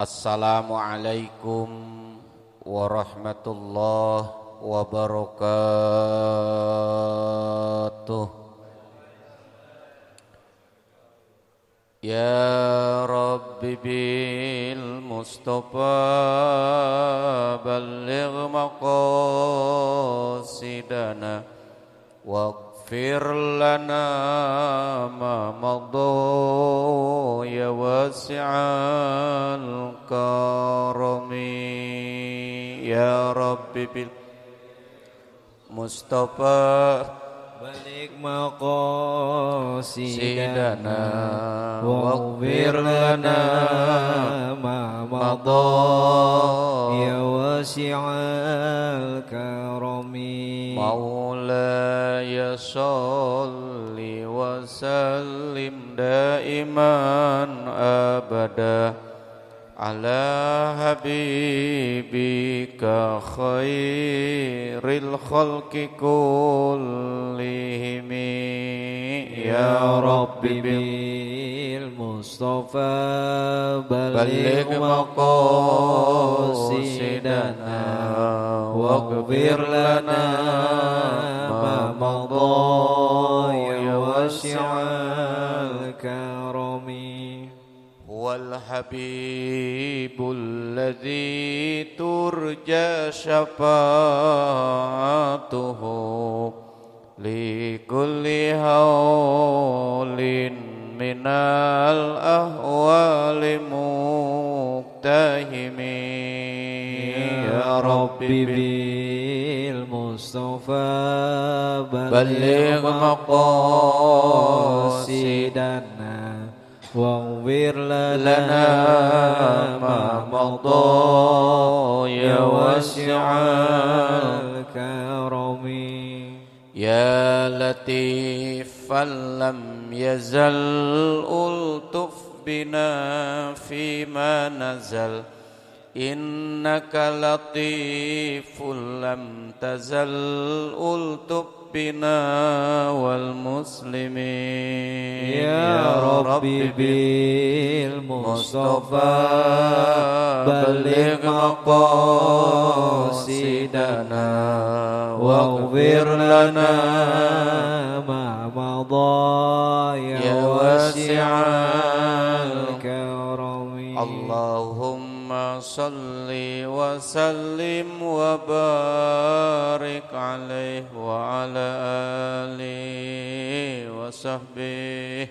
Assalamualaikum warahmatullahi wabarakatuh. Ya Rabbi bil Mustafa balligh maqasidana waghfir lana ma madha ya wasi'al karami. Ya Rabbi bil Mustafa balik maqasidana waghfir lana ma madha ya wasi'al karami. Maulaya sholli wa sallim daiman abada ala habibika khairil khalqi kullihim. Ya Rabbi bil Mustafa balligh maqasidana waghfir lana ma madha ya wasi'al karami. Wal habibul ladzi turja syafa'atuhu li kulli haulin minal ahwali muqtahimi. Ya Rabbi bil Mustafa balligh maqasidana waghfir lana ma madha ya wasi'al karami. Ya latifan lam yazal ultuf bina fima nazal innaka latifun lam tazal ultuf bina wal muslimin. Ya Rabbi bil Mustafa balligh maqasidana waghfir lana ma madha ya wasi'al karami. Allahumma salli wa sallim wa barik alaihi wa ala alihi wa sahbihi.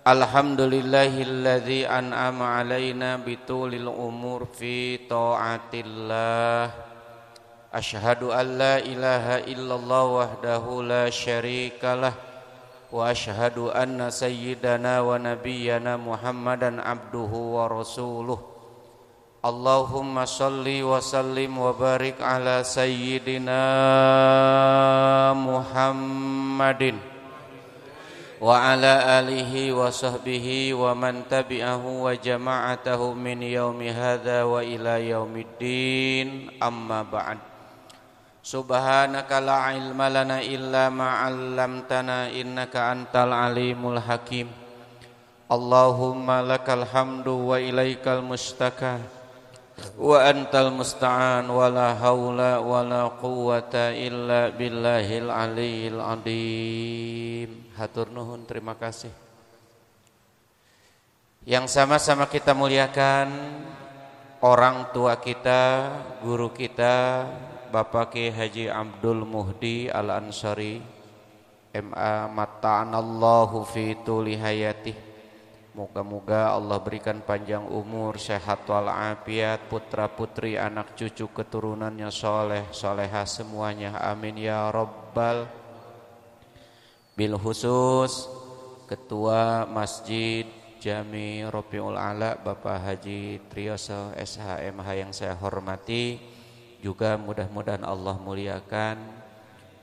Alhamdulillahilladzi an'ama alaina bitulil umur fi ta'atillah. Asyhadu an la ilaha illallah wahdahu la syarikalah wa asyhadu anna sayyidana wa nabiyyana Muhammadan abduhu wa rasuluh. Allahumma salli wa sallim wa barik ala sayyidina Muhammadin wa ala alihi wa sahbihi wa man tabi'ahu wa jama'atahu min yaumi hadza wa ila yaumiddin. Amma ba'd. Subhanaka la ilma lana illa ma 'allamtana innaka antal alimul hakim. Allahumma lakal hamdu wa ilaikal mustaka wa antal musta'an wa la haula wa la quwwata illa billahil aliyil azim. Hatur nuhun, terima kasih. Yang sama-sama kita muliakan orang tua kita, guru kita, Bapak Ki Haji Abdul Muhdi Al-Ansari MA mata'anallahu fi tuli hayatih. Moga-moga Allah berikan panjang umur, sehat walafiat, putra putri, anak cucu keturunannya soleh solehah semuanya, amin ya rabbal. Bil khusus Ketua Masjid Jami Robiul Ala Bapak Haji Triyoso SHMH yang saya hormati, juga mudah-mudahan Allah muliakan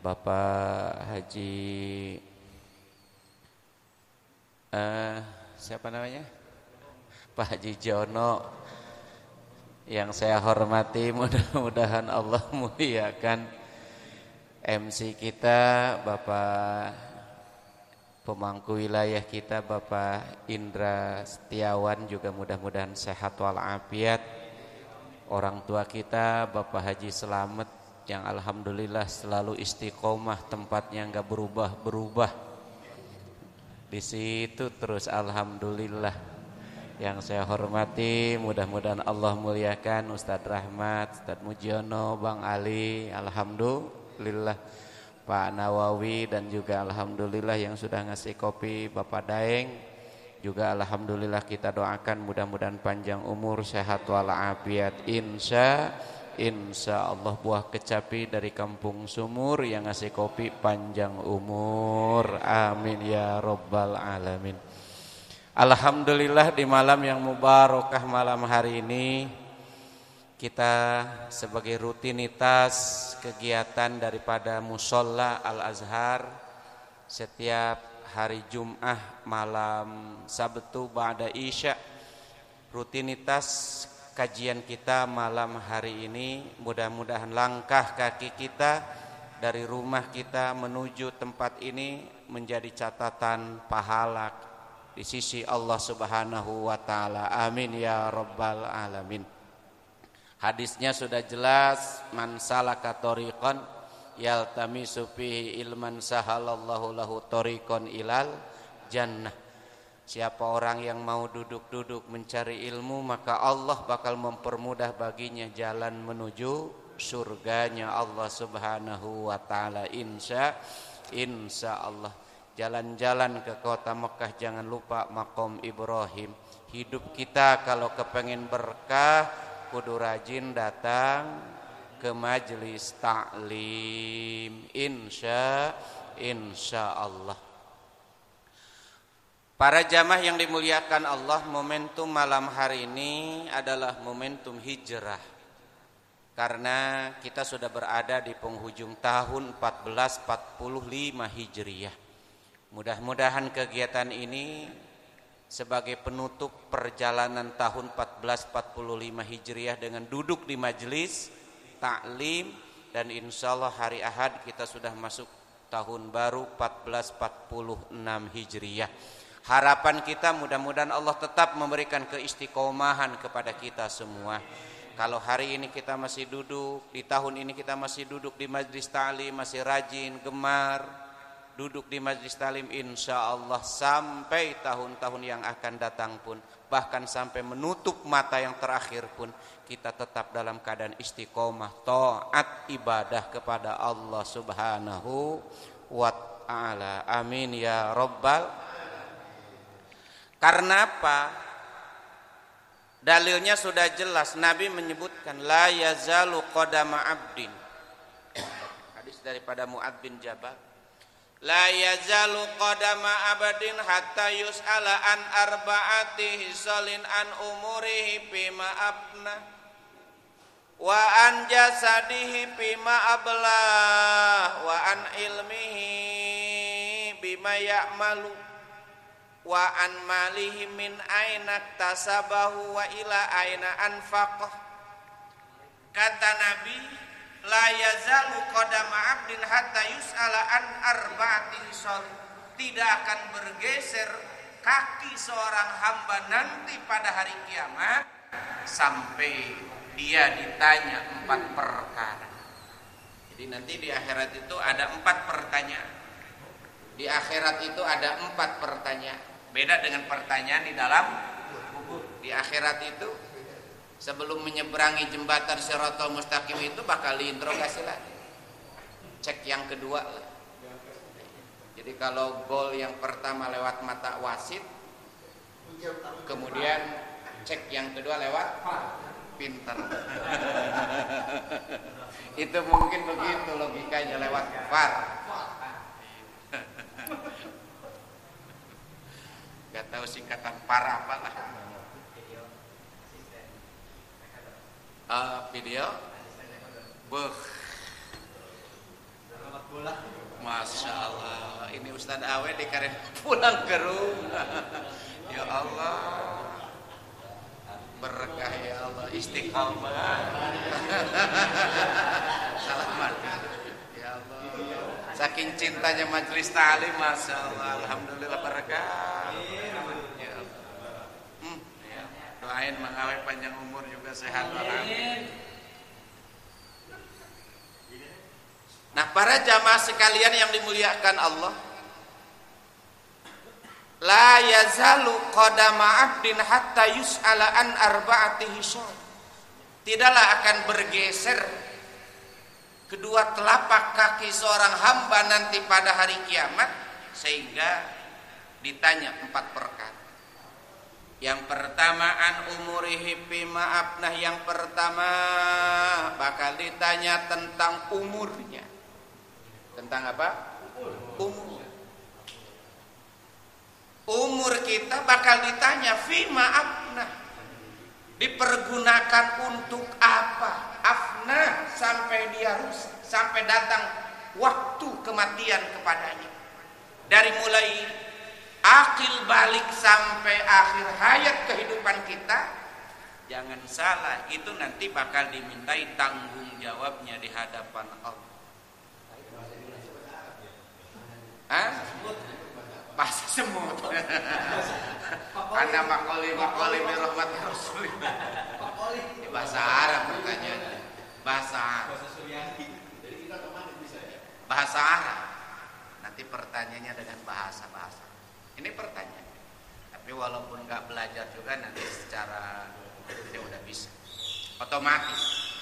Bapak Haji siapa namanya? Pak Haji Jono yang saya hormati, mudah-mudahan Allah muliakan MC kita Bapak pemangku wilayah kita Bapak Indra Setiawan juga mudah-mudahan sehat walafiat. Orang tua kita Bapak Haji Selamet yang alhamdulillah selalu istiqomah, tempatnya enggak berubah-berubah. Di situ terus alhamdulillah. Yang saya hormati, mudah-mudahan Allah muliakan Ustadz Rahmat, Ustadz Mujiono, Bang Ali, alhamdulillah Pak Nawawi, dan juga alhamdulillah yang sudah ngasih kopi Bapak Daeng. Juga alhamdulillah kita doakan mudah-mudahan panjang umur, sehat walafiat. Insya Allah buah kecapi dari Kampung Sumur yang ngasih kopi panjang umur. Amin ya Rabbal Alamin. Alhamdulillah di malam yang mubarakah malam hari ini kita sebagai rutinitas kegiatan daripada Musholla Al-Azhar setiap hari Jum'ah malam Sabtu ba'da Isya, rutinitas kajian kita malam hari ini, mudah-mudahan langkah kaki kita dari rumah kita menuju tempat ini menjadi catatan pahala di sisi Allah Subhanahu wa taala. Amin ya Rabbal Alamin. Hadisnya sudah jelas, man salaka tariqan yaltamisu fihi ilman sahalallahu lahu tariqan ilal jannah. Siapa orang yang mau duduk-duduk mencari ilmu, maka Allah bakal mempermudah baginya jalan menuju surganya Allah Subhanahu wa taala. Insya Allah. Jalan-jalan ke kota Mekah, jangan lupa Maqam Ibrahim. Hidup kita kalau kepengen berkah, kudu rajin datang ke majelis taklim. Insya Allah. Para jamaah yang dimuliakan Allah, momentum malam hari ini adalah momentum hijrah. Karena kita sudah berada di penghujung tahun 1445 Hijriah. Mudah-mudahan kegiatan ini sebagai penutup perjalanan tahun 1445 Hijriah dengan duduk di majelis taklim, dan insyaallah hari Ahad kita sudah masuk tahun baru 1446 Hijriah. Harapan kita mudah-mudahan Allah tetap memberikan keistiqomahan kepada kita semua. Kalau hari ini kita masih duduk, di tahun ini kita masih duduk di majelis taklim, masih rajin, gemar duduk di majlis talim, insya Allah sampai tahun-tahun yang akan datang pun, bahkan sampai menutup mata yang terakhir pun, kita tetap dalam keadaan istiqomah, taat ibadah kepada Allah Subhanahu wa ta'ala. Amin ya Rabbal. Karena apa? Dalilnya sudah jelas, Nabi menyebutkan la yazalu qadama abdin. Hadis daripada Mu'adz bin Jabal. La yazalu qadama abadin hatta yus'ala an arba'ati hisalin an umurihi bima abna wa an jasadihi bima ablah wa an ilmihi bima ya'malu wa an malihi min aina tasabahu wa ila aina anfaqah. Kata Nabi, la yazalu qadama abdin hatta yus'ala an arba'ati hisal. Tidak akan bergeser kaki seorang hamba nanti pada hari kiamat sampai dia ditanya 4 perkara. Jadi nanti di akhirat itu ada 4 pertanyaan. Di akhirat itu ada 4 pertanyaan. Beda dengan pertanyaan di dalam kubur. Di akhirat itu sebelum menyeberangi jembatan Shiratal Mustaqim itu bakal diinterogasi lagi. Cek yang kedua. Jadi kalau gol yang pertama lewat mata wasit, kemudian cek yang kedua lewat pinter. Itu mungkin begitu logikanya, lewat VAR. Gak tahu singkatan VAR apalah. Video Masya Allah, ini Ustadz Awe dikarin pulang ke rumah. Ya Allah, berkah ya Allah, istiqomah. Salaman ya Allah. saking cintanya majelis ta'lim, masya Allah, alhamdulillah berkah. Ya. Ya. Doain mengawet panjang umur juga sehat walafiat. Nah, para jamaah sekalian yang dimuliakan Allah, la yazalu qadama 'abdin hatta yus'ala an arba'ati hisab. Tidaklah akan bergeser kedua telapak kaki seorang hamba nanti pada hari kiamat sehingga ditanya 4 perkara. Yang pertama an umurihi fima afnah, yang pertama bakal ditanya tentang umurnya. Tentang apa? Umur. Umur kita bakal ditanya fima afnah. Dipergunakan untuk apa? Afnah sampai dia rusak, sampai datang waktu kematian kepadanya. Dari mulai akil balik sampai akhir hayat kehidupan kita, jangan salah, itu nanti bakal dimintai tanggung jawabnya di hadapan Allah. Hah? Bahasa semut. Ana makoli bi rahmatir rasulillah. Bahasa Arab pertanyaannya. Bahasa Arab. Bahasa Arab. Nanti pertanyaannya dengan bahasa. Ini pertanyaan. Tapi walaupun nggak belajar juga nanti secara dia udah bisa. Otomatis.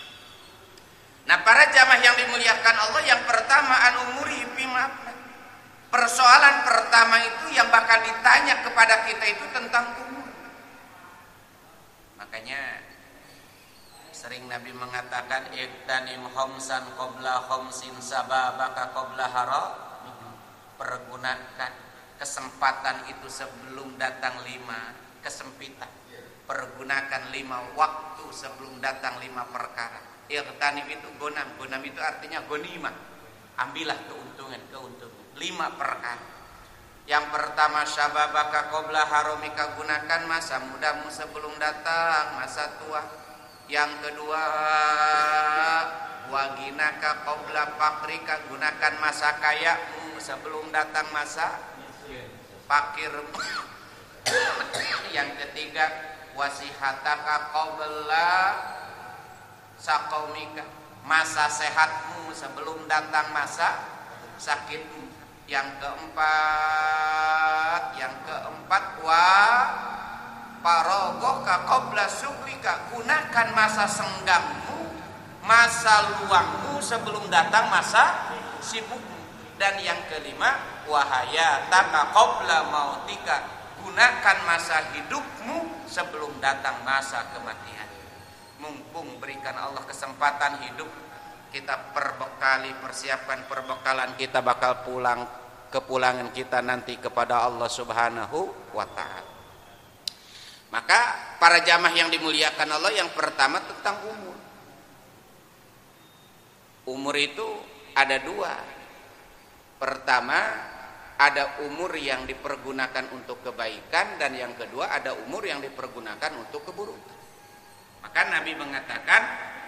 Nah, para jamaah yang dimuliakan Allah, yang pertama an umuri fima. Persoalan pertama itu yang bakal ditanya kepada kita itu tentang umur. Makanya sering Nabi mengatakan iqtanim khamsan qabla khamsin sababaka qabla haram. Pergunakan kesempatan itu sebelum datang 5 kesempitan. Pergunakan 5 waktu sebelum datang 5 perkara. Iqtanim itu gonam. Gonam itu artinya gonimah. Ambillah keuntungan. 5 perkara. Yang pertama syababaka qabla haromika, gunakan masa mudamu sebelum datang masa tua. Yang kedua waginaka qabla fakrika, gunakan masa kayamu sebelum datang masa fakirmu. Yang ketiga wasihataka qabla saqaumika, masa sehatmu sebelum datang masa sakitmu. Yang keempat wa parogoka qabla syughlika, gunakan masa senggangmu, masa luangmu sebelum datang masa sibukmu. Dan yang kelima wahayataka qabla mautika, gunakan masa hidupmu sebelum datang masa kematian. Mumpung berikan Allah kesempatan hidup, kita perbekali, persiapkan perbekalan kita bakal pulang, kepulangan kita nanti kepada Allah Subhanahu wa ta'ala. Maka para jamaah yang dimuliakan Allah, yang pertama tentang umur. Umur itu ada 2. Pertama ada umur yang dipergunakan untuk kebaikan, dan yang kedua ada umur yang dipergunakan untuk keburukan. Maka Nabi mengatakan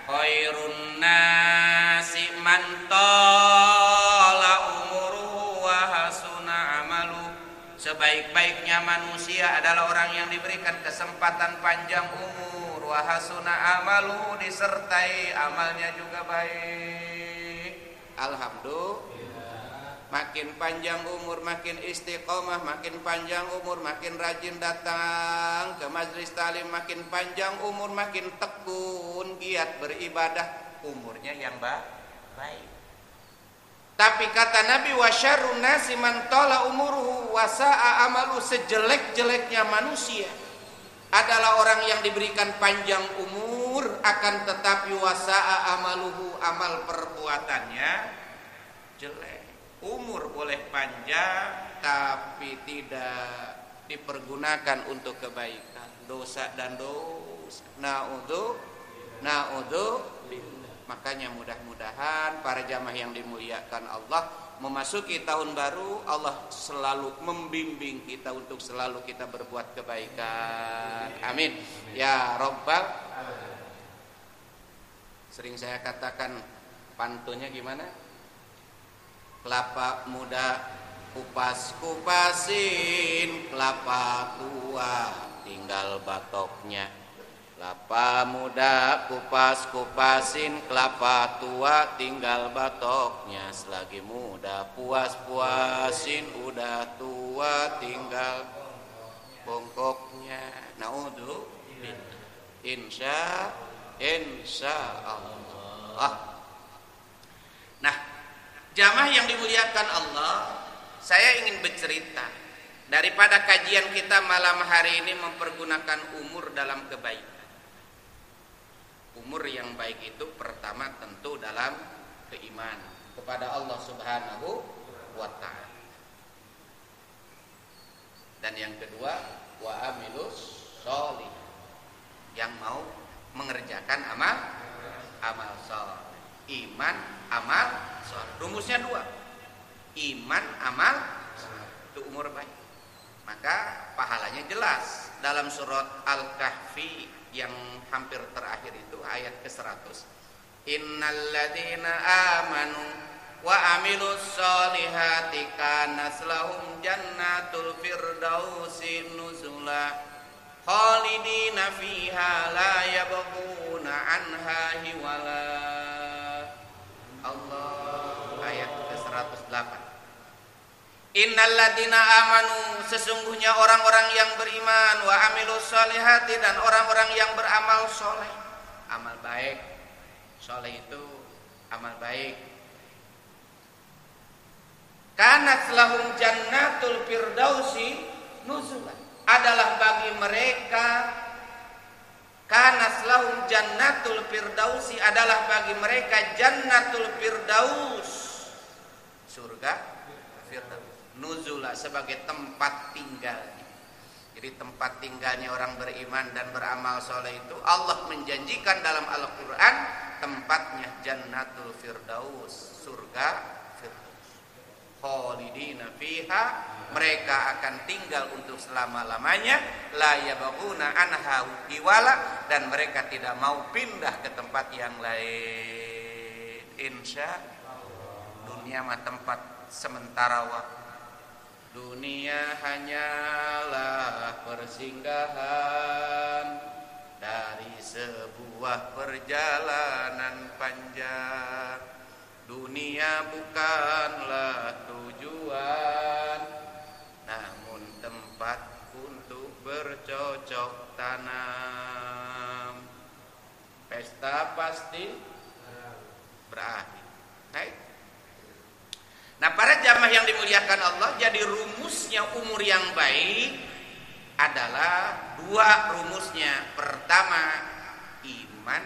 khairun nasi man tala umuruhu wa hasuna amalu. Sebaik-baiknya manusia adalah orang yang diberikan kesempatan panjang umur, wa hasuna amalu, disertai amalnya juga baik. Alhamdulillah. Makin panjang umur makin istiqomah, makin panjang umur makin rajin datang ke majelis talim, makin panjang umur makin tekun giat beribadah, umurnya yang baik. Tapi kata Nabi wa syarrun nasi man tala umuruhu wa sa'a amalu, sejelek-jeleknya manusia adalah orang yang diberikan panjang umur akan tetapi wa sa'a amaluhu, amal perbuatannya jelek. Umur boleh panjang tapi tidak dipergunakan untuk kebaikan, dosa dan dosa. Na'udzubillah. Makanya mudah-mudahan para jamaah yang dimuliakan Allah, memasuki tahun baru Allah selalu membimbing kita untuk selalu kita berbuat kebaikan. Amin ya Rabbal. Sering saya katakan pantunnya gimana? kelapa muda kupas-kupasin, kelapa tua tinggal batoknya. Kelapa muda kupas-kupasin, kelapa tua tinggal batoknya. Selagi muda puas-puasin, udah tua tinggal bongkoknya. Naudzubillah. Insya Allah. Nah, jamaah yang dimuliakan Allah, saya ingin bercerita daripada kajian kita malam hari ini mempergunakan umur dalam kebaikan. Umur yang baik itu pertama tentu dalam keimanan kepada Allah Subhanahu wa ta'ala. Dan yang kedua, wa amilus sholih, yang mau mengerjakan amal sholih. Iman, amal sholih. Rumusnya dua. Iman, amal sholih. Itu umur baik. Maka pahalanya jelas dalam surat Al-Kahfi yang hampir terakhir itu ayat ke-100. Innalladzina amanu wa amilus solihati kanas lahum jannatul firdausi nuzula khalidina fiha la yabghuna anha hiwala. Allah, ayat ke-108. Innalladzina amanu, sesungguhnya orang-orang yang beriman, wa amilus solihati, dan orang-orang yang beramal soleh. Amal baik, soleh itu amal baik. Kanat lahum jannatul firdausi nuzulan, adalah bagi mereka, kanat lahum jannatul firdausi, adalah bagi mereka jannatul firdaus, surga firdaus, nuzula, sebagai tempat tinggalnya. Jadi tempat tinggalnya orang beriman dan beramal soleh itu Allah menjanjikan dalam Al-Quran, tempatnya jannatul firdaus, surga firdaus. Khalidina fiha, mereka akan tinggal untuk selama-lamanya. La yabghuna anha hiwala, dan mereka tidak mau pindah ke tempat yang lain. Insya dunia mah tempat sementara waktu. Dunia hanyalah persinggahan dari sebuah perjalanan panjang. Dunia bukanlah tujuan, namun tempat untuk bercocok tanam. Pesta pasti berakhir. Baik. Nah, para jamaah yang dimuliakan Allah, jadi rumusnya umur yang baik adalah dua rumusnya. Pertama, iman.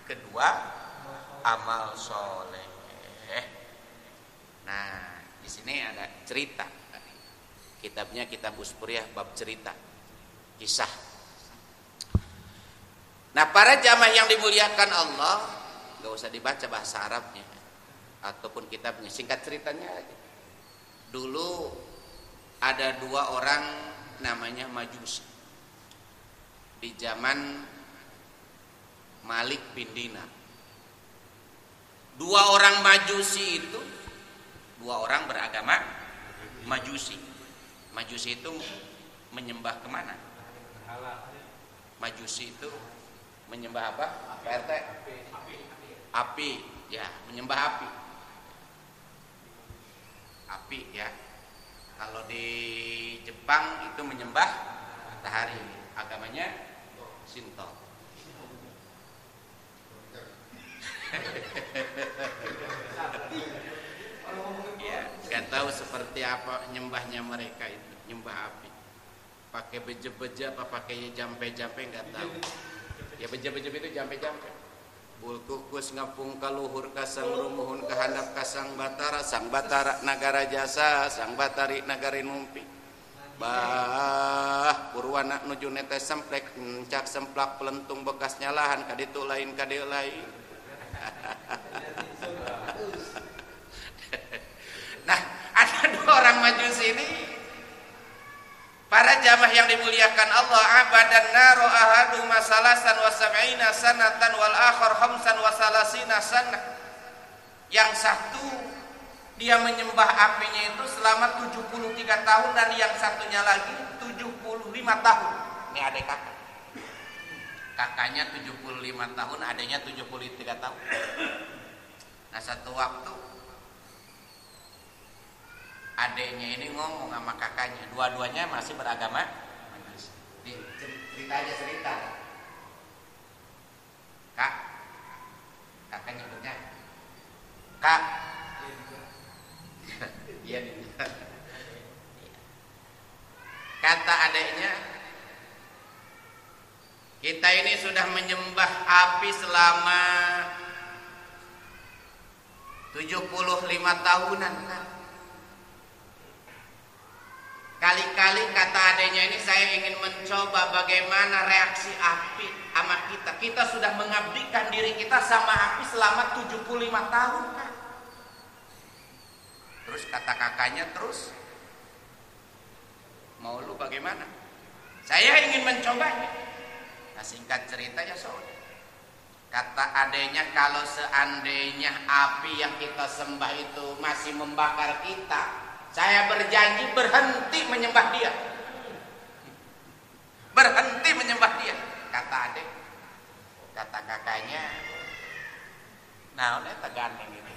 Kedua, amal soleh. Nah, di sini ada cerita. Kitabnya kitab Uspuriyah, bab cerita, kisah. Nah, para jamaah yang dimuliakan Allah, gak usah dibaca bahasa Arabnya ataupun kitabnya, singkat ceritanya aja. Dulu ada dua orang namanya Majusi di zaman Malik bin Dinar. Dua orang Majusi itu, dua orang beragama Majusi. Majusi itu menyembah kemana? Majusi itu menyembah apa? Pak RT? Api. Ya, menyembah api. Api ya. Kalau di Jepang itu menyembah matahari, agamanya Shinto. Ya, nggak tahu seperti apa nyembahnya mereka itu, nyembah api. Pakai beje-beje apa pakai jampe-jampe nggak tahu. Ya beje-beje itu jampe-jampe. Bulkukus ngapung kaluhur kasang rumuhun kahandap kasang batara nagara jasa sang batari nagari numpi bah purwana nuju nete semplek encak semplak pelentung bekasnya lahan kaditu lain kadieu lain. Nah, ada dua orang Majusi ini, para jamaah yang dimuliakan Allah, abadan naro ahadu masalasan wa sab'ina sanatan wal akhar khamsan wa salasina sanah. Yang satu Dia menyembah apinya itu selama 73 tahun dan yang satunya lagi 75 tahun. Ini adik kakak. Kakaknya 75 tahun, adiknya 73 tahun. Nah, satu waktu adiknya ini ngomong sama kakaknya, dua-duanya masih beragama. Cerita aja cerita. Kak, kakak nyebutnya Kak. Iya. Kata adiknya, kita ini sudah menyembah api selama 75 tahunan kan. Kali-kali kata adiknya ini saya ingin mencoba bagaimana reaksi api sama kita. Kita sudah mengabdikan diri kita sama api selama 75 tahun kan. Terus kata kakaknya, terus mau lu bagaimana? Saya ingin mencobanya. Nah, singkat cerita ya saudara. Kata adiknya, kalau seandainya api yang kita sembah itu masih membakar kita, saya berjanji berhenti menyembah dia. Berhenti menyembah dia, kata adik. Kata kakaknya, nah oleh tegandeng gitu.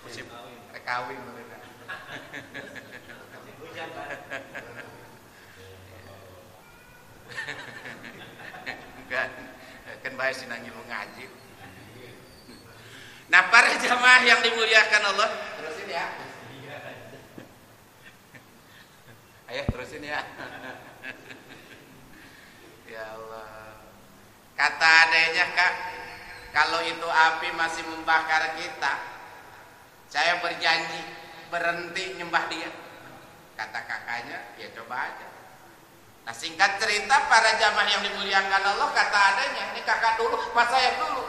Musim rekawin mereka. Enggak, kan bahas sinangi mengaji. Nah, para jamaah yang dimuliakan Allah, terusin ya. Ayo terusin ya. Ya Allah. Kata adanya, Kak, kalau itu api masih membakar kita, saya berjanji berhenti nyembah dia. Kata kakaknya, ya coba aja. Nah, singkat cerita para jamaah yang dimuliakan Allah, kata adanya, ini kakak dulu apa saya dulu?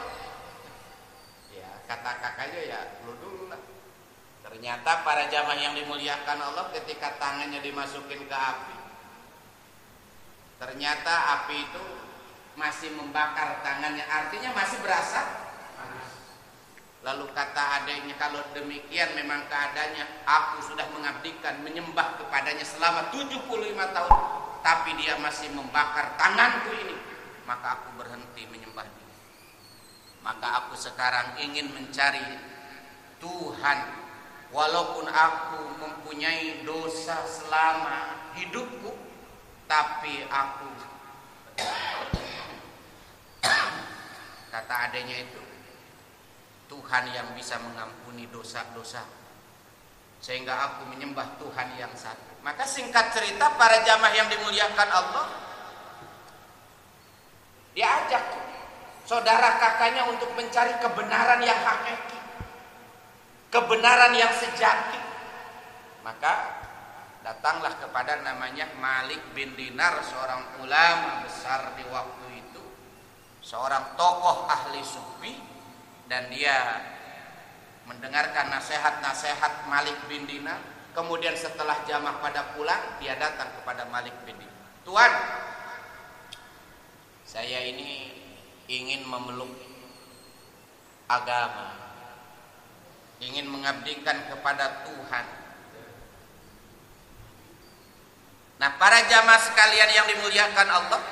Ya, kata kakaknya ya lu dulu lah. Ternyata para jamaah yang dimuliakan Allah ketika tangannya dimasukin ke api, ternyata api itu masih membakar tangannya, artinya masih berasa. Lalu kata adiknya, kalau demikian memang keadaannya, aku sudah mengabdikan, menyembah kepadanya selama 75 tahun, tapi dia masih membakar tanganku ini, maka aku berhenti menyembah dia. Maka aku sekarang ingin mencari Tuhan, walaupun aku mempunyai dosa selama hidupku, tapi aku kata adiknya itu, Tuhan yang bisa mengampuni dosa-dosa, sehingga aku menyembah Tuhan yang satu. Maka singkat cerita para jamaah yang dimuliakan Allah, diajak saudara kakaknya untuk mencari kebenaran yang hakiki, kebenaran yang sejati. Maka datanglah kepada namanya Malik bin Dinar, seorang ulama besar di waktu itu, seorang tokoh ahli sufi. Dan dia mendengarkan nasihat-nasihat Malik bin Dinar. Kemudian setelah jamaah pada pulang, dia datang kepada Malik bin Dinar. Tuan, saya ini ingin memeluk agama, ingin mengabdikan kepada Tuhan. Nah, para jamaah sekalian yang dimuliakan Allah,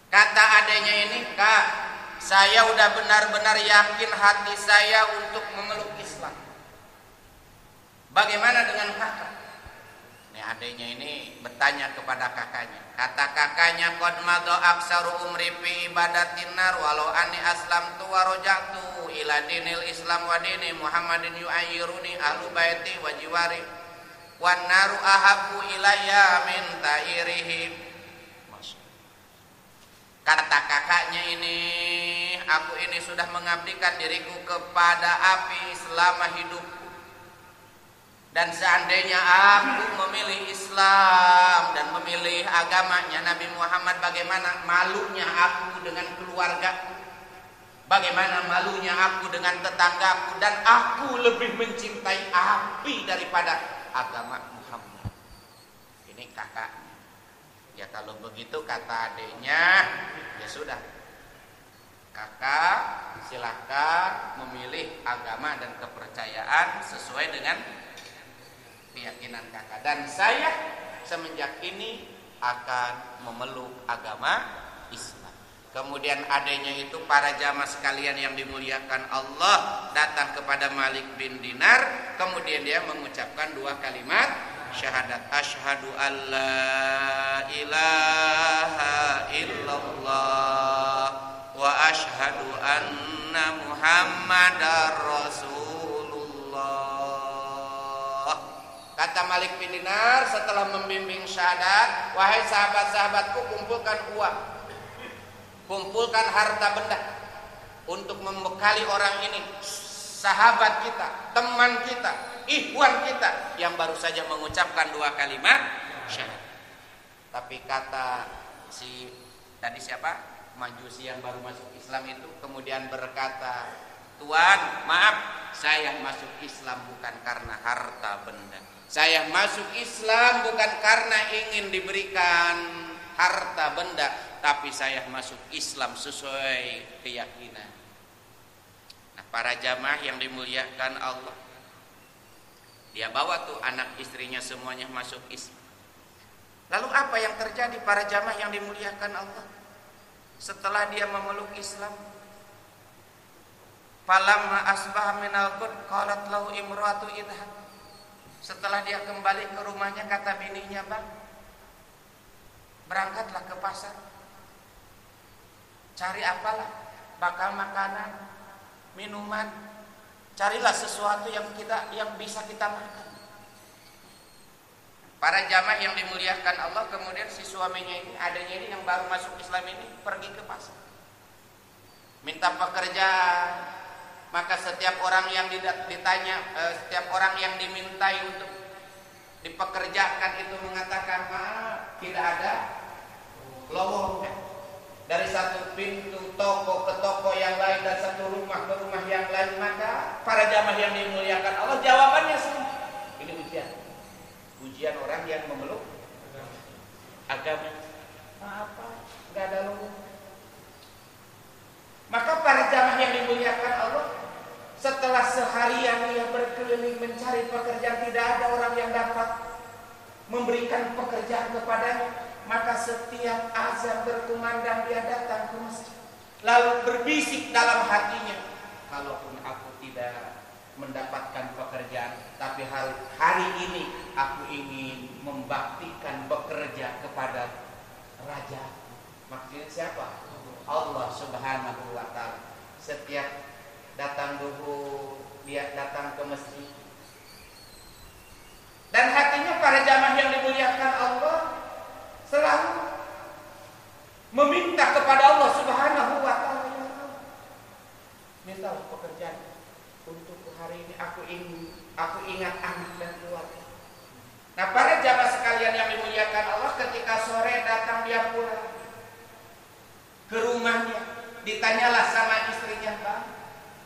kata adanya ini, Kak, saya udah benar-benar yakin hati saya untuk memeluk Islam. Bagaimana dengan kakak? Nih adanya ini bertanya kepada kakaknya. Kata kakaknya, qad madha aksaru umri fi ibadatin nar walau anni aslamtu wa raja'tu ila dinil Islam wa dini Muhammadin yu'ayyiruni ahlu baiti wa jiwari wan naru ahabbu ilayya min ta'irihim. Kata kakaknya ini, aku ini sudah mengabdikan diriku kepada api selama hidupku. Dan seandainya aku memilih Islam dan memilih agamanya Nabi Muhammad, bagaimana malunya aku dengan keluargaku, bagaimana malunya aku dengan tetanggaku, dan aku lebih mencintai api daripada agama Muhammad. Ini kakaknya. Ya kalau begitu kata adiknya, ya sudah, kakak silahkan memilih agama dan kepercayaan sesuai dengan keyakinan kakak. Dan saya semenjak ini akan memeluk agama Islam. Kemudian adanya itu, para jamaah sekalian yang dimuliakan Allah, datang kepada Malik bin Dinar. Kemudian dia mengucapkan dua kalimat syahadat, asyhadu alla ilaha illallah wa asyhadu anna muhammadar rasulullah. Kata Malik bin Dinar setelah membimbing syahadat, wahai sahabat-sahabatku, kumpulkan uang, kumpulkan harta benda untuk membekali orang ini, sahabat kita, teman kita, ikhwan kita yang baru saja mengucapkan dua kalimat syahadat. Tapi kata si tadi siapa? Majusi yang baru masuk Islam itu kemudian berkata, "Tuan, maaf, saya masuk Islam bukan karena harta benda. Saya masuk Islam bukan karena ingin diberikan harta benda, tapi saya masuk Islam sesuai keyakinan." Nah, para jamaah yang dimuliakan Allah, dia bawa tuh anak istrinya semuanya masuk Islam. Lalu apa yang terjadi para jamaah yang dimuliakan Allah? Setelah dia memeluk Islam, falamma asbaha minal qud qalat lahu imratu idhab. Setelah dia kembali ke rumahnya, kata bininya, "Bang, berangkatlah ke pasar. Cari apalah, bakal makanan, minuman. Carilah sesuatu yang bisa kita makan." Para jamaah yang dimuliakan Allah, kemudian si suaminya ini, adanya ini yang baru masuk Islam ini, pergi ke pasar minta pekerjaan. Maka setiap orang yang ditanya, setiap orang yang dimintai untuk dipekerjakan itu mengatakan, "Maaf, tidak ada lowongan." Dari satu pintu toko ke toko yang lain dan satu rumah ke rumah yang lain. Maka para jamaah yang dimuliakan Allah, jawabannya sama. Ini ujian orang yang memeluk agama. Apa? Nggak ada lowongan. Maka para jamaah yang dimuliakan Allah, setelah seharian dia berkeliling mencari pekerjaan, tidak ada orang yang dapat memberikan pekerjaan kepadanya. Maka setiap azan berkumandang dia datang ke masjid, lalu berbisik dalam hatinya, "Kalaupun aku tidak mendapatkan pekerjaan, tapi hari ini aku ingin membaktikan bekerja kepada Raja." Maksudnya siapa? Allah Subhanahu wa Ta'ala. Setiap datang duhur dia datang ke masjid. Dan hatinya para jamaah yang dimuliakan Allah selalu meminta kepada Allah Subhanahu wa Ta'ala, minta pekerjaan untuk hari ini, aku ingat anak dan keluarga. Nah, para jamaah sekalian yang dimuliakan Allah, ketika sore datang dia pulang ke rumahnya, ditanyalah sama istrinya, "Bang,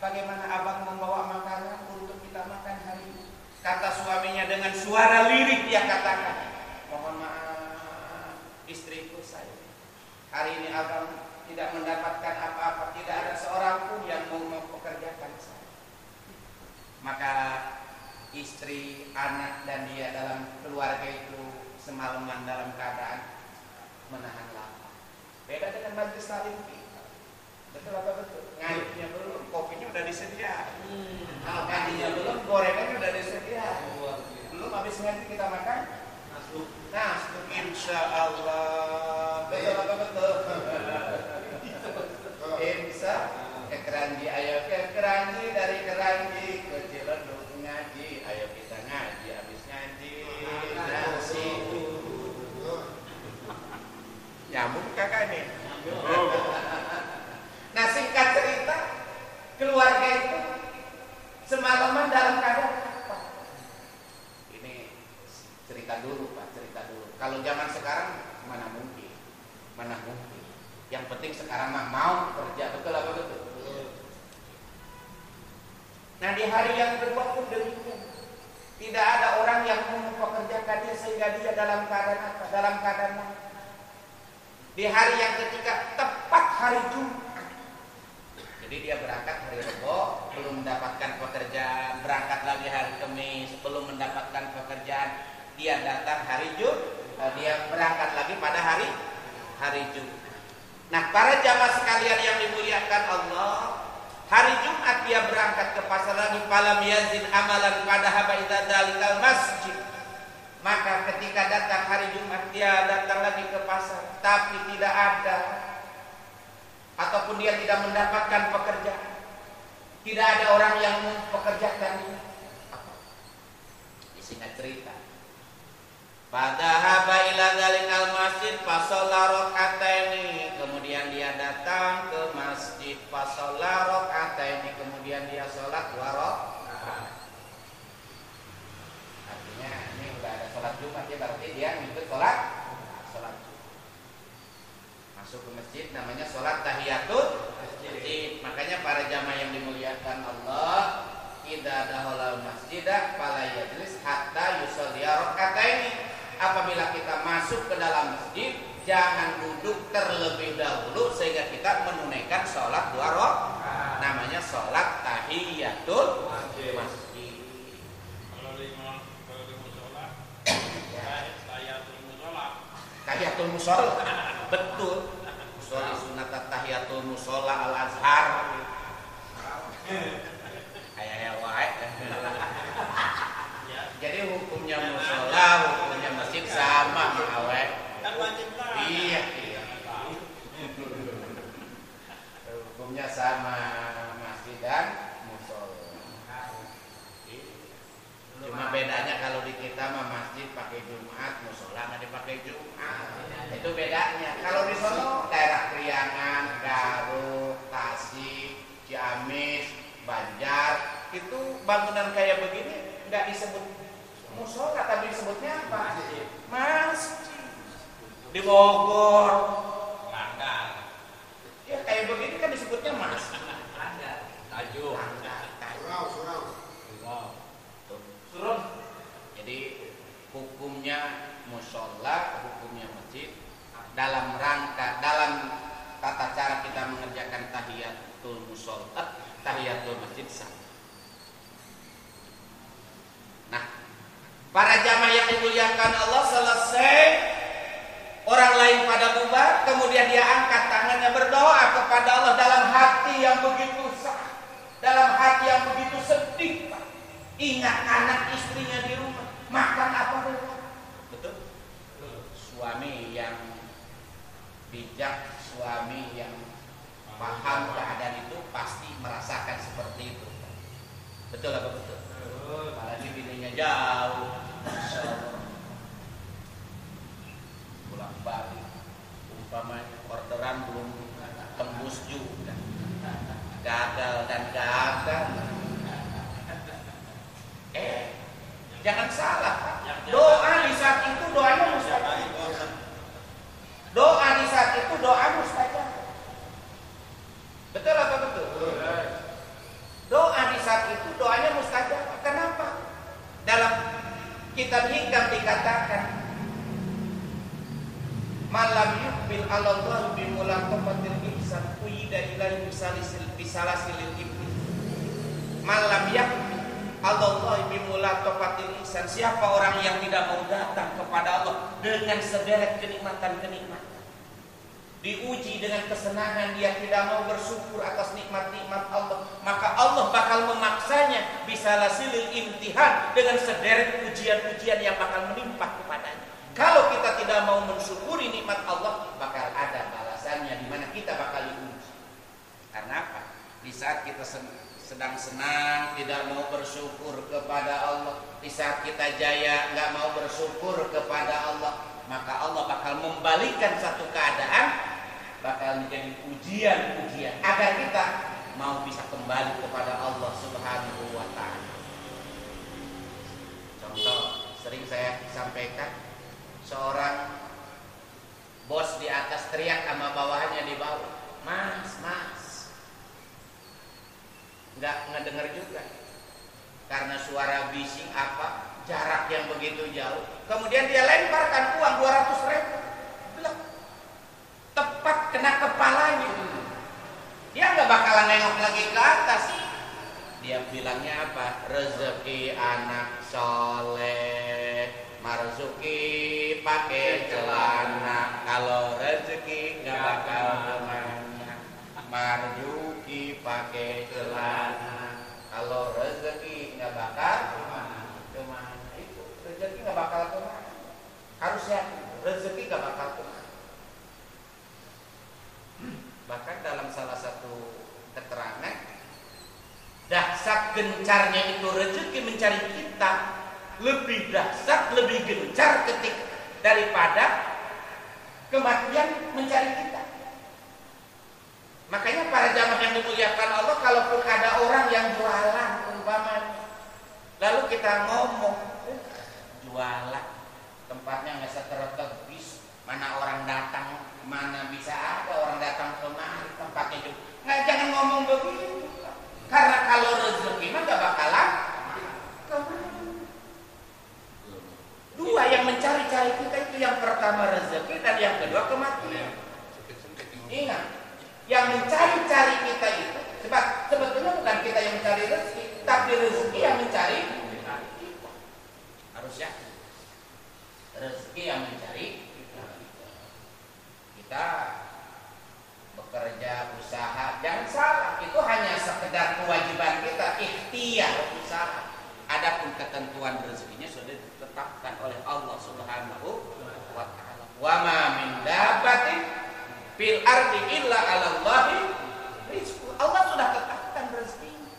bagaimana abang membawa makanan untuk kita makan hari ini?" Kata suaminya dengan suara lirik, dia katakan, "Mohon maaf istriku, saya hari ini abang tidak mendapatkan apa-apa, tidak ada seorang pun yang mau mempekerjakan saya." Maka istri, anak dan dia dalam keluarga itu semalaman dalam keadaan menahan lapar. Beda dengan majelis taklim kita. Betul apa betul? Ngayunya belum, kopinya udah disediakan. Mandinya belum, gorengannya udah disediakan. Belum habis ngaji kita makan. Nah, insya Allah. Betul apa betul? Insya ke Keranji, ayo ke Keranji, dari Keranji ke Ciledug ngaji, ayo kita ngaji, habis ngaji nasi. Nyambung kakak nih. Nah, singkat cerita, keluarga itu semalaman dalam keadaan apa? Ini cerita dulu Pak, cerita dulu. Kalau zaman sekarang mana mungkin. Yang penting sekarang mah mau kerja, betul apa betul? Nah, di hari yang kedua pun demikian. Tidak ada orang yang mau mempekerjakan dia sehingga dia dalam keadaan apa? Dalam keadaan di hari yang ketika tepat hari Jumat. Jadi dia berangkat hari Rebo, belum mendapatkan pekerjaan, berangkat lagi hari Kamis, belum mendapatkan pekerjaan, dia datang hari Jumat, dia berangkat lagi pada hari Jumat. Nah, para jamaah sekalian yang dimuliakan Allah, hari Jumat dia berangkat ke pasar lagi, falam yazid amalan pada haba idza dalikal masjid. Maka ketika datang hari Jumat dia datang lagi ke pasar, tapi tidak ada, ataupun dia tidak mendapatkan pekerjaan, tidak ada orang yang mempekerjakan dia. Disingkat cerita, fadhahaba ila dzalikal masjid fasalla rak'ataini, kemudian dia datang ke masjid, fasalla rak'ataini, kemudian dia salat 2 rakaat. Artinya ini udah ada salat Jumat ya, berarti dia ngikut salat Jumat. Masuk ke masjid namanya salat tahiyatul masjid. Makanya para jamaah yang dimuliakan Allah, idza dakhala masjidah fala yajlis hatta yusalli rak'ataini. Apabila kita masuk ke dalam masjid, jangan duduk terlebih dahulu sehingga kita menunaikan sholat 2 rakaat. Namanya sholat tahiyatul masjid. Kalau di musola, Tahiyatul musola, betul. Sholli sunat tahiyatul musola al azhar. Kayak wae. Jadi hukumnya musola, hukumnya masjid sama awe. Iya. Hukumnya sama masjid dan musola. Cuma bedanya kalau di kita mah masjid pakai Jumat, musola nggak dipakai Jumat. Itu bedanya. Kalau di sono daerah Priangan, Garut, Tasik, Ciamis, Banjar, itu bangunan kayak begini nggak disebut musola, tapi disebutnya apa? Masjid. Di Bogor, langgar. ya kayak begini kan disebutnya masjid. Tajuk. Surun. Jadi hukumnya musola, hukumnya masjid dalam rangka, dalam tata cara kita mengerjakan tahiyatul musola, tahiyatul masjid sama. Nah, para jamaah yang dimuliakan Allah, selesai orang lain pada bubar, kemudian dia angkat tangannya berdoa kepada Allah dalam hati yang begitu sakit, dalam hati yang begitu sedih. Ingat anak istrinya di rumah, makan apa dulu? Betul? Suami yang bijak, suami yang paham keadaan itu pasti merasakan seperti itu. Betul apa betul? Apalagi bininya jauh, Masya Allah. Pulang balik, umpamanya orderan belum tembus juga, gagal dan gagal. Jangan salah, doa di saat itu doanya mustajab. Doa di saat itu doa mustajab. Betul apa betul? Doa di saat itu doanya mustajab. Kenapa? Dalam kitab Hikam dikatakan, malam yuqbil 'alallahu bi mulaqatil ihsan uyida ilaihi bisalasil ibn. Malam yuqbil Allah bimula topatil ihsan. Siapa orang yang tidak mau datang kepada Allah dengan sederet kenikmatan-kenikmatan, diuji dengan kesenangan, dia tidak mau bersyukur atas nikmat-nikmat Allah, maka Allah bakal memaksanya bisalasilil imtihan, dengan sederet ujian-ujian yang bakal menimpa kepadanya. Kalau kita tidak mau mensyukuri nikmat Allah, bakal ada balasannya di mana kita bakal diuji. Karena apa? Di saat kita sedang senang, tidak mau bersyukur kepada Allah, di saat kita jaya, nggak mau bersyukur kepada Allah, maka Allah bakal membalikkan satu keadaan, bakal menjadi ujian-ujian agar kita mau bisa kembali kepada Allah Subhanahu wa Ta'ala. Contoh sering saya sampaikan, seorang bos di atas teriak sama bawahannya di bawah, mas, nggak ngedenger juga karena suara bising apa, jarak yang begitu jauh. Kemudian dia lemparkan uang 200.000. kena kepalanya. Dia nggak bakalan nengok lagi ke atas. Dia bilangnya apa? Rezeki anak soleh, marzuki pakai celana. Kalau rezeki nggak bakal kemana. Marzuki pakai celana. Kalau rezeki nggak bakal kemana. Itu rezeki nggak bakal kemana. Harusnya rezeki nggak bakal kemana. Bahkan dalam salah satu keterangan, dahsyat gencarnya itu rezeki mencari kita lebih dahsyat, lebih gencar daripada kematian mencari kita. Makanya para jamaah yang dimuliakan Allah, kalaupun ada orang yang jualan umpamanya, lalu kita ngomong, jualan tempatnya nggak strategis, mana orang datang, mana bisa ada orang datang kemari tempatnya juga. Nggak, jangan ngomong begitu, karena kalau rezeki mah nggak bakalan kemana. Dua yang mencari-cari kita itu, yang pertama rezeki dan yang kedua kematian. Ingat, yang mencari-cari kita itu sebetulnya bukan kita yang mencari rezeki, tapi rezeki yang mencari kita. Harus yakin, rezeki yang mencari kita. Bekerja, usaha, jangan salah, itu hanya sekedar kewajiban kita, ikhtiar usaha. Adapun ketentuan rezekinya sudah ditetapkan oleh Allah Subhanahu wa taala. Wa ma min dabbatin fil ardi illa 'ala Allahi rizquha. Allah sudah tetapkan rezekinya.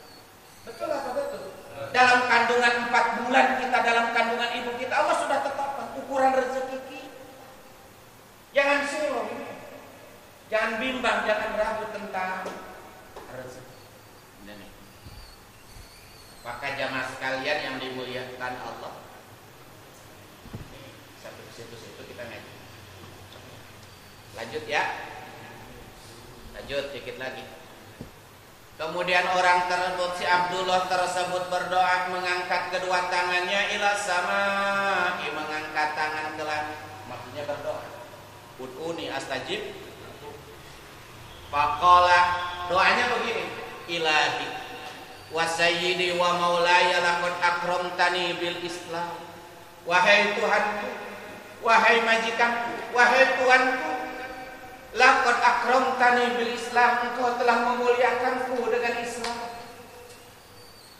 Betul apa betul? Dalam kandungan 4 bulan kita, dalam kandungan ibu kita, Allah sudah tetapkan ukuran rezeki kita. Jangan selo ini. Jangan bimbang, jangan ragu tentang rezeki. Maka jamaah sekalian yang dimuliakan Allah, sampai situ kita ngaji. Lanjut ya. Lanjut dikit lagi. Kemudian orang tersebut, si Abdullah tersebut berdoa, mengangkat kedua tangannya ila sama, mengangkat tangan ke langit. Maksudnya berdoa. Ud'uni astajib. Faqala, doanya begini, ilahi wa sayyidi wa maulaya laqad akramtani bil Islam. Wahai Tuhanku, wahai majikanku, wahai Tuhanku, laqad akramtani bil Islam, engkau telah memuliakanku dengan Islam.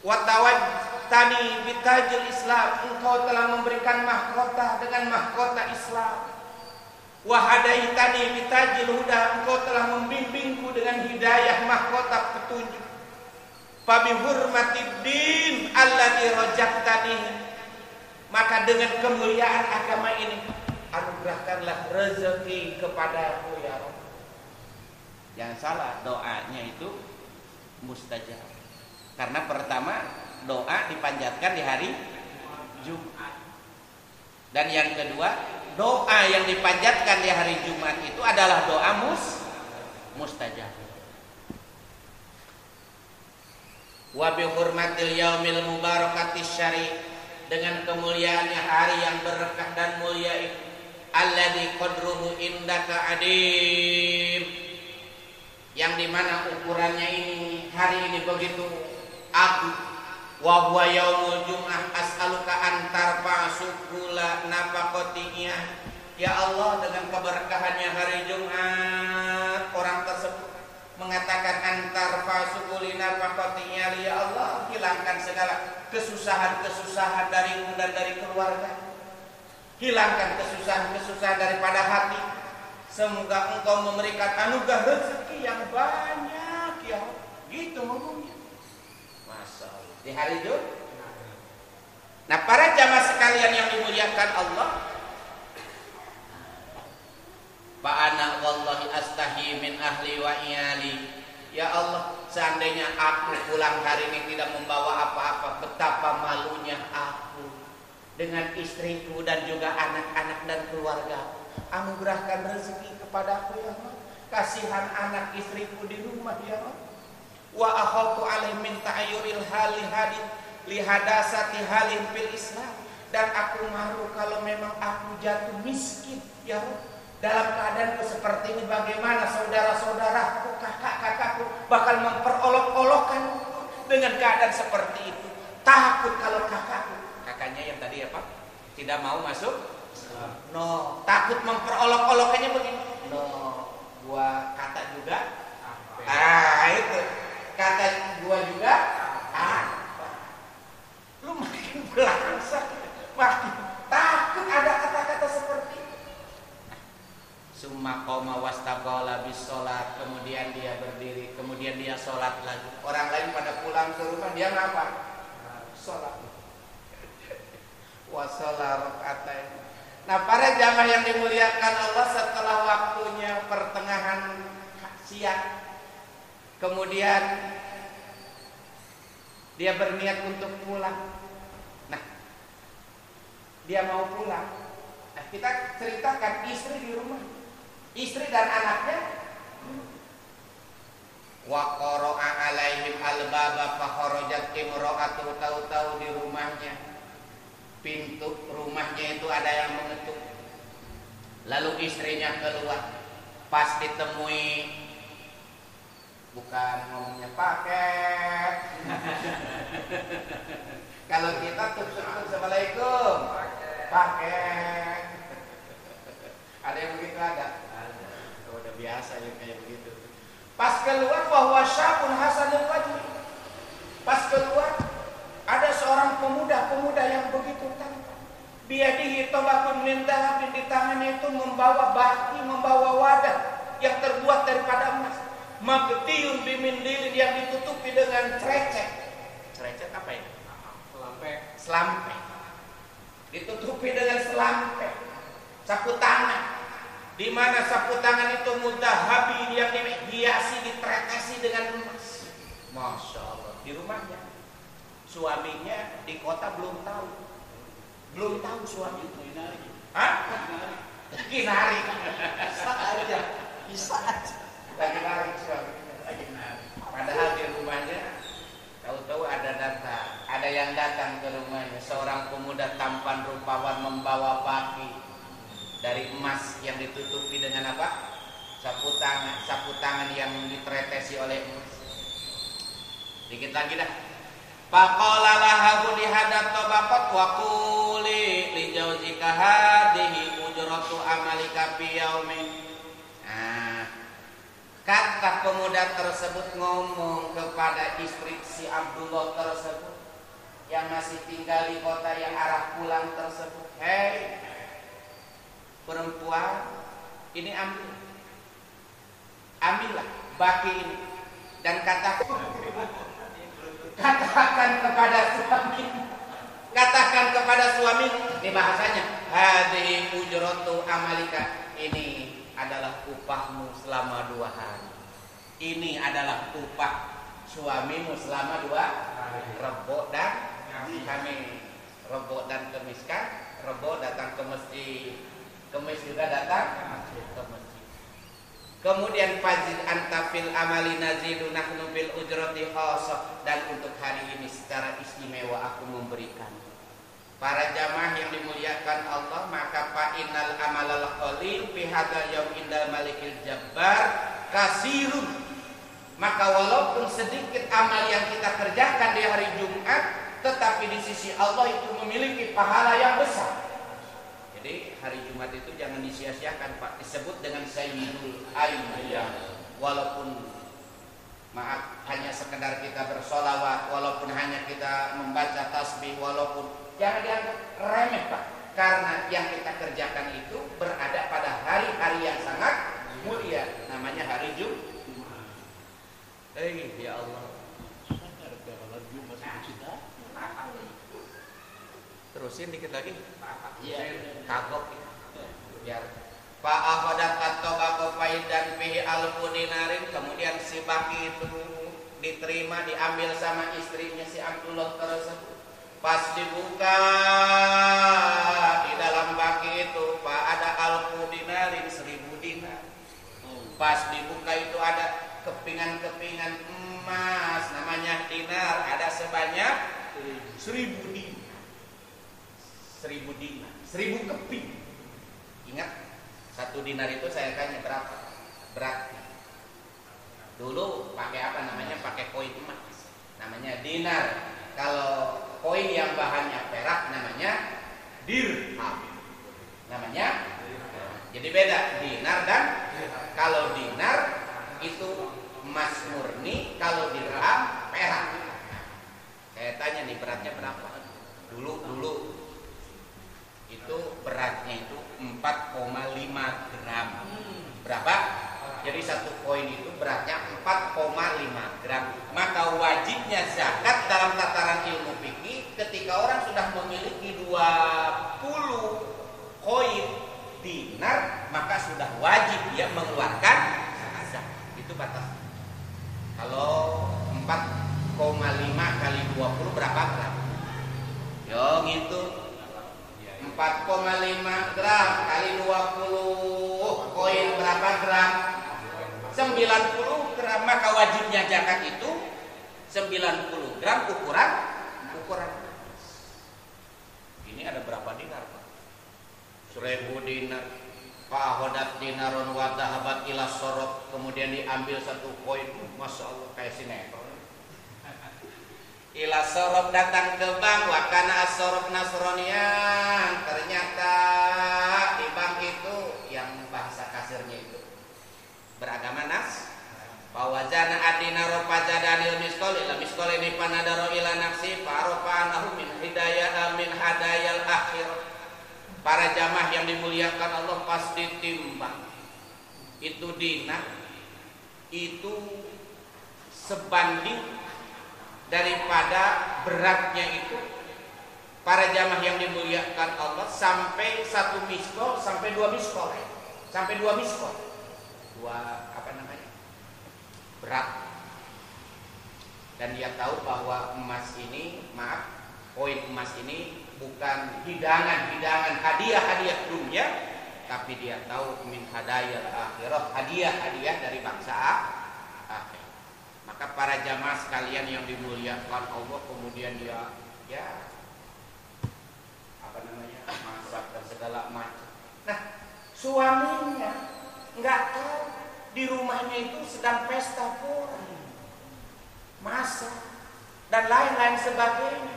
Wa tawajjani bitajil Islam, engkau telah memberikan mahkota dengan mahkota Islam. Wahadaitani bitajil huda, engkau telah membimbingku dengan hidayah mahkota petunjuk. Fa bi hurmatid din allati rajaqtani, maka dengan kemuliaan agama ini anugerahkanlah rezeki kepadaku ya Rabb. Jangan salah, doanya itu mustajab. Karena pertama doa dipanjatkan di hari Jumat. Dan yang kedua, doa yang dipanjatkan di hari Jumat itu adalah doa mustajab. Wa bi hurmatil yaumil mubarakatis syari, dengan kemuliaannya hari yang berkah dan mulia itu, alladzi qadruhu indaka adim, yang dimana ukurannya ini, hari ini begitu agung. Wa huwa yaumul jum'ah as'aluka an tarfa sukula nafaqatinya. Ya Allah, dengan keberkahannya hari Jumat, orang tersebut mengatakan antar fasukuli nafaqatinya, ya Allah, hilangkan segala kesusahan-kesusahan dariku dan dari keluarga. Hilangkan kesusahan-kesusahan daripada hati. Semoga engkau memberikan anugerah rezeki yang banyak ya. Gitu ngomongnya. Masya Allah. Di hari Jumat. Nah, para jamaah sekalian yang dimuliakan Allah, Pak anak wallahi astahi min ahli wa iyali. Ya Allah, seandainya aku pulang hari ini tidak membawa apa-apa, betapa malunya aku dengan istriku dan juga anak-anak dan keluarga. Anugerahkan rezeki kepadaku ya Allah. Kasihan anak istriku di rumah ya Allah. Wa akhafu alaihim min ta'ayyuril hali hadin li hadasati halin fil Islam, dan aku malu kalau memang aku jatuh miskin ya Allah, dalam keadaanku seperti ini bagaimana saudara-saudaraku, kakak-kakakku bakal memperolok-olokkan dengan keadaan seperti itu. Takut kalau kakaknya yang tadi apa? Tidak mau masuk. No, takut memperolok-olokannya begini. No, gua kata juga. Itu kata gua juga. Lu makin belangsak, makin takut ada kata-kata seperti itu. Summa qoma wastaqala bis sholat, kemudian dia berdiri, kemudian dia sholat lagi. Orang lain pada pulang ke rumah, dia ngapa? Sholat. Wa sholat rakaatain. Nah, para jamaah yang dimuliakan Allah, setelah waktunya pertengahan siang, kemudian dia berniat untuk pulang. Nah, dia mau pulang. Nah, kita ceritakan istri di rumah, istri dan anaknya. Wa qara'a alaihim albaba fa kharajat imra'atu, tahu-tahu di rumahnya pintu rumahnya itu ada yang mengetuk. Lalu istrinya keluar. Pas ditemui, bukan ngomongnya paket. Kalau kita tutup assalamualaikum, paket. Ada yang begitu ada? Oh, udah biasa ya kayak begitu. Pas keluar bahwa syabun hasanul wajhi. Pas keluar ada seorang pemuda yang begitu tampan. Biadihi tabaqun min dhahabin, di tangannya itu membawa baki, membawa wadah yang terbuat daripada emas. Mabtiyun bimindilin, yang ditutupi dengan crecek. Crecek apa ini? Selampe. Ditutupi dengan selampe. Sapu tangan. Di mana sapu tangan itu mudhahabi, yang dihiasi, ditretesi dengan emas. Masya Allah. Di rumahnya. Suaminya di kota belum tahu suami itu. Lagi narik. Bisa aja. Lagi narik suami. Padahal di rumahnya tahu-tahu ada yang datang ke rumahnya, seorang pemuda tampan rupawan membawa baki dari emas yang ditutupi dengan apa? Sapu tangan yang ditretesi oleh emas. Dikit lagi dah. Faqala laha lihadat tabaqat wa quli li zawjika hadhihi ujratu amalika fi yaumin. Kata pemuda tersebut ngomong kepada istri si Abdullah tersebut yang masih tinggal di kota yang arah pulang tersebut. Hei perempuan, ini ambillah baki ini dan katakan kepada suami, ini bahasanya, hadhihi ujratu amalika, ini adalah upahmu selama 2 hari. Ini adalah upah suamimu selama 2 hari. Rebo dan Kamis. Rebo dan Kamis kan? Rebo datang ke masjid, Kamis juga datang ke masjid. Kemudian fazid anta fil amali nazidu nahnu bil ujrati khasah, dan untuk hari ini secara istimewa aku memberikan. Para jamaah yang dimuliakan Allah, maka fa innal amalal qalil fi hadzal yaum indal malikil jabbar kasirun. Maka walaupun sedikit amal yang kita kerjakan di hari Jumat, tetapi di sisi Allah itu memiliki pahala yang besar. Jadi hari Jumat itu jangan disia-siakan, Pak. Disebut dengan Sayyidul Ayyam. Walaupun maaf hanya sekedar kita bersolawat, walaupun hanya kita membaca tasbih, walaupun jangan dianggap remeh, Pak. Karena yang kita kerjakan itu berada pada hari-hari yang sangat mulia. Namanya hari Jumat. Ya Allah. Terusin dikit lagi. Kagok biar Pak Ahodat atau faidan fihi alfu dinarin. Kemudian si baki itu diterima, diambil sama istrinya si Abdullah tersebut. Pas dibuka di dalam baki itu Pak ada alfu dinarin, 1000 dinar. Pas dibuka itu ada kepingan-kepingan emas, namanya dinar, ada sebanyak 1000 dinar. 1000 dinar, 1000 keping. Ingat, 1 dinar itu saya tanya berapa beratnya. Dulu pakai apa namanya? Pakai koin emas, namanya dinar. Kalau koin yang bahannya perak namanya dirham, namanya. Jadi beda dinar dan kalau dinar itu emas murni, kalau dirham perak. Saya tanya nih beratnya berapa? Dulu itu beratnya itu 4,5 gram. Berapa? Jadi 1 koin itu beratnya 4,5 gram. Maka wajibnya zakat dalam tataran ilmu fikih ketika orang sudah memiliki 20 koin dinar, maka sudah wajib dia mengeluarkan zakat. Itu batas. Kalau 4,5 kali 20 berapa gram? Yo ngitung. 4,5 gram kali 20 koin berapa gram? 90 gram. Maka wajibnya zakat itu 90 gram ukuran. Ini ada berapa dinar, Pak? 1000 dinar. Fahodat dinaron wa dhahabat ila sorok. Kemudian diambil 1 koin. Masya Allah kayak sinetron. Ila sorok datang ke bank, wakana asorok nasronian. Ternyata di bank itu yang bahasa kasirnya itu beragama nas. Bawajana adinaro pajadanil miskol ila miskol ini panadaro ila naksi parofanahu min hidayah min hadayal akhir. Para jamaah yang dimuliakan Allah pas ditimbang itu dinar itu sebanding daripada beratnya itu. Para jamaah yang dimuliakan Allah sampai 1 miskol sampai 2 miskol, sampai 2 miskol, 2 apa namanya berat. Dan dia tahu bahwa emas ini, maaf, koin emas ini bukan hidangan hadiah dunia, tapi dia tahu min hadayal akhirah, hadiah dari bangsa akhir. Maka para jamaah sekalian yang dimuliakan Allah, kemudian dia apa namanya masak dan segala macam. Nah, suaminya nggak tahu di rumahnya itu sedang pesta pura, masak dan lain-lain sebagainya.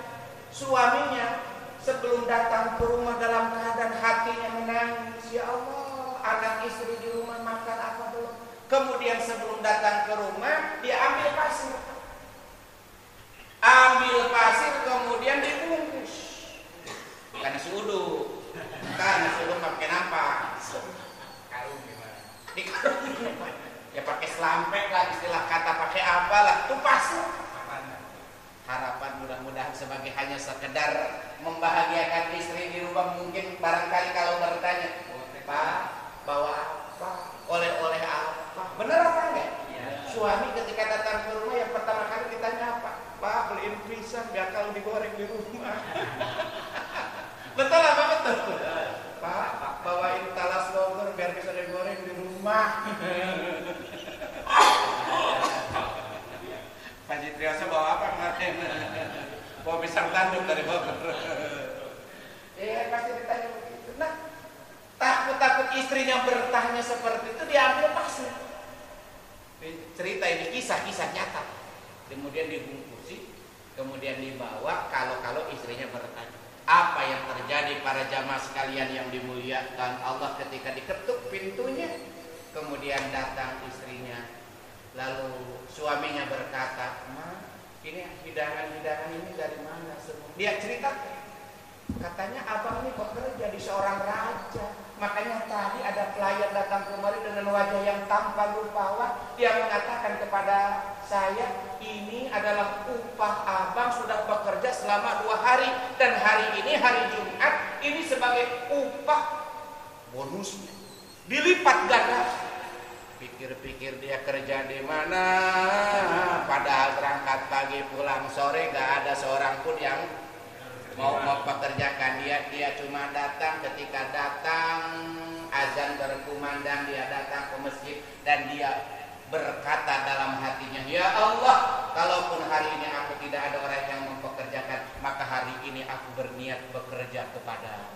Suaminya sebelum datang ke rumah dalam keadaan hatinya menangis, ya Allah, anak istri di rumah makan apa belum? Kemudian sebelum datang ke rumah dia ambil pasir kemudian dibungkus. Bukan nasi uduk, nasi uduk pakai apa? Karung gimana? Di karung gimana? Ya pakai selampek lah, istilah kata pakai apalah, itu pasir. Harapan mudah-mudahan sebagai hanya sekedar membahagiakan istri di rumah. Mungkin barangkali kalau bertanya, Pak, bawa apa? Oleh-oleh apa? Benar apa enggak? Ya. Suami ketika datang ke rumah yang pertama kali ditanya apa? Pak, beliin pisang biar kalau digoreng di rumah. Betul apa betul? Pak, bawain talas bogor biar bisa digoreng di rumah. Pak Jitriasa bawa apa kemarin? Bawa pisang tanduk dari Bogor. Pasti ditanya begitu. Nah, takut istrinya bertanya seperti itu, diambil pasir. Cerita ini kisah nyata. Kemudian dibungkusi, kemudian dibawa. Kalau istrinya bertanya, apa yang terjadi para jamaah sekalian yang dimuliakan Allah ketika diketuk pintunya? Kemudian datang istrinya. Lalu suaminya berkata, Ma, ini hidangan ini dari mana semua? Dia cerita, katanya abang ini bekerja di seorang raja. Makanya tadi ada pelayan datang kemari dengan wajah yang tampan rupawan. Dia mengatakan kepada saya, ini adalah upah abang sudah bekerja selama 2 hari. Dan hari ini hari Jumat, ini sebagai upah bonusnya. Dilipat ganda. Pikir-pikir dia kerja di mana, padahal berangkat pagi pulang sore, gak ada seorang pun yang mau mempekerjakan dia. Dia cuma datang, ketika datang azan berkumandang, dia datang ke masjid dan dia berkata dalam hatinya, ya Allah, kalaupun hari ini aku tidak ada orang yang mempekerjakan, maka hari ini aku berniat bekerja kepadamu.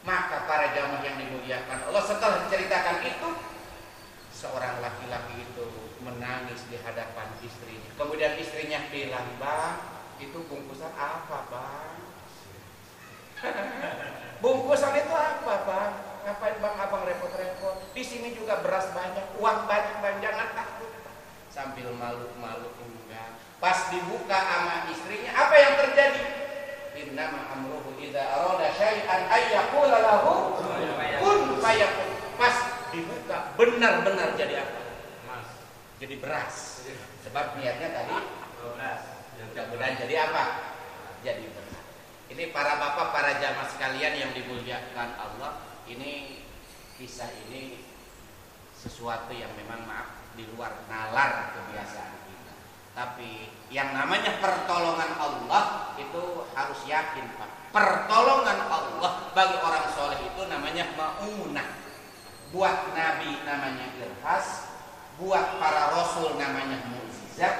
Maka para jamaah yang dimuliakan Allah, setelah diceritakan itu, seorang laki-laki itu menangis di hadapan istrinya. Kemudian istrinya bilang, "Bang, itu bungkusan apa, Bang?" Bungkusan itu apa, Bang? Ngapain Bang abang repot-repot? Di sini juga beras banyak, uang banyak, Bang, jangan takut. Sambil malu-malu enggak. Pas dibuka sama istrinya, apa yang terjadi? Innama amruhu idza arada syai'an ay yaqula lahu kun fayakun. Pas dibuka benar-benar jadi apa? Emas. Jadi beras. Sebab niatnya tadi beras. Mudah-mudahan jadi apa? Jadi beras. Ini para bapak, para jamaah sekalian yang dimuliakan Allah, ini kisah ini sesuatu yang memang di luar nalar kebiasaan kita. Tapi yang namanya pertolongan Allah itu harus yakin, Pak. Pertolongan Allah bagi orang soleh itu namanya ma'unah. Buat Nabi namanya irhas, buat para Rasul namanya mukjizat,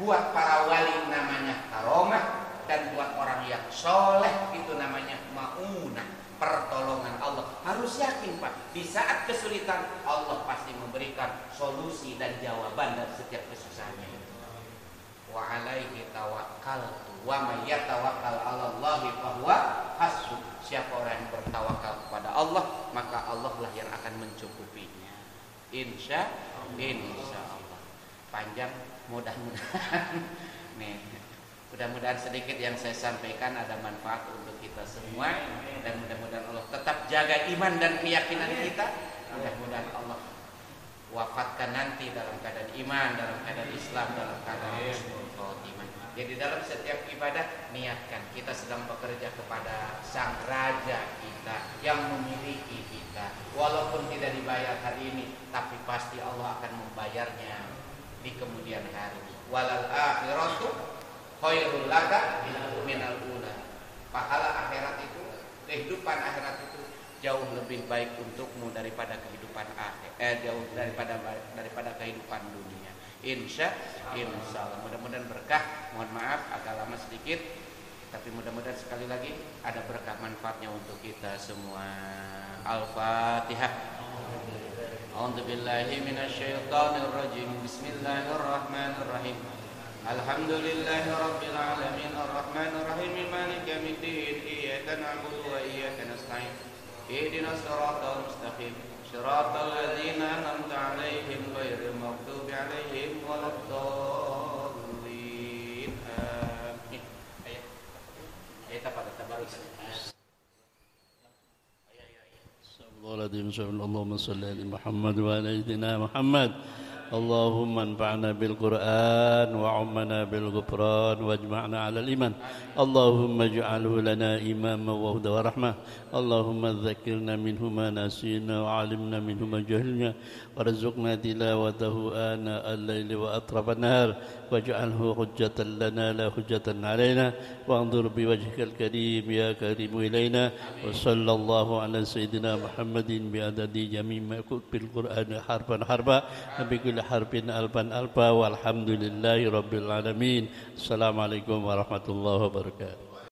buat para wali namanya karomah, dan buat orang yang soleh itu namanya ma'unah, pertolongan Allah. Harus yakin, Pak, di saat kesulitan Allah pasti memberikan solusi dan jawaban dari setiap kesusahannya itu. Wa alaihi tawakkaltu wa may yatawakkal 'alallahi fahuwa hasbuh. Siapa orang yang bertawakal kepada Allah, maka Allah lah yang akan mencukupinya. Insya Allah. Panjang, mudah-mudahan nih, mudah-mudahan sedikit yang saya sampaikan ada manfaat untuk kita semua, dan mudah-mudahan Allah tetap jaga iman dan keyakinan kita. Mudah-mudahan Allah wafatkan nanti dalam keadaan iman, dalam keadaan Islam, dalam keadaan husnul khotimah. Jadi dalam setiap ibadah niatkan kita sedang bekerja kepada Sang Raja kita yang memiliki kita. Walaupun tidak dibayar hari ini, tapi pasti Allah akan membayarnya di kemudian hari. Walal akhiratu khairul laka minal ula. Pahala akhirat itu, kehidupan akhirat itu jauh lebih baik untukmu daripada kehidupan jauh daripada kehidupan dunia. Insya Allah. Mudah-mudahan berkah. Mohon maaf agak lama sedikit, tapi mudah-mudahan sekali lagi ada berkah manfaatnya untuk kita semua. Al-Fatihah. A'udzubillahi minasyaitonirrajim. Bismillahirrahmanirrahim. Alhamdulillahi rabbil alamin arrahmanir rahim maliki yaumiddin iyyaka na'budu wa iyyaka nasta'in ihdinas siratal mustaqim siratal ladzina an'amta 'alaihim ghairil maghdubi 'alaihim waladdallin. Amin. Ayat apa tabaruk. Allahumma shalli ala Muhammad wa ala sayyidina Muhammad. اللهم انفعنا بالقرآن وعمنا بالغفران واجمعنا على الإيمان. اللهم اجعله لنا إماما وهدى ورحمة. اللهم ذكرنا منه ما نسينا وعلمنا منه ما جهلنا وارزقنا تلاوته آناء الليل وأطراف النهار واجعله حجة لنا لا حجة علينا وانظر بوجهك الكريم يا كريم إلينا. وصلى الله على سيدنا محمد بعدد جميع ما في القرآن حرفا حرفا بكل حرف ألفا ألفا والحمد لله رب العالمين. السلام عليكم ورحمة الله وبركاته.